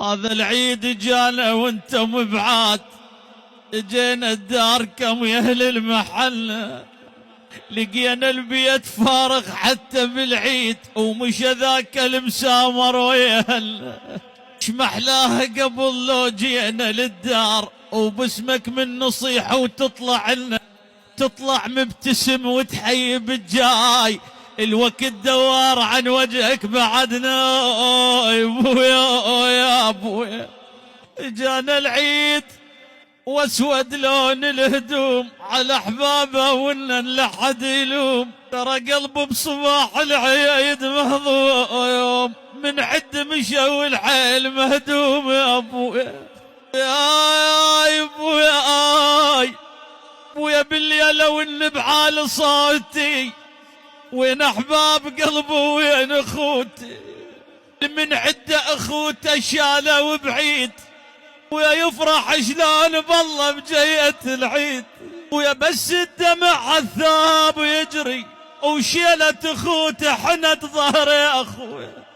هذا العيد جانا وانت مبعاد، اجينا الدار كم يا اهل المحل، لقينا البيت فارغ حتى بالعيد، ومش ذاك المسامر ويهل. ايش محلاها قبل لو جينا للدار وباسمك من نصيحة وتطلع لنا، تطلع مبتسم وتحيي بالجاي، الوقت دوار عن وجهك بعدنا يا ابويا يا ابويا. جانا العيد واسود لون الهدوم على احبابه وان لحد يلوم، ترى قلبه بصباح العيد مهضوم، من عد مشى والحيل مهدوم يا ابويا يا ابويا. ابويا بالليل والنبعال صوتي، وين احباب قلبه وين اخوتي، من عده اخوته شاله وبعيد، ويا يفرح شلون بالله بجية العيد، ويا بس الدمع عالثاب يجري، وشيلة اخوته حنت ظهري يا اخويا.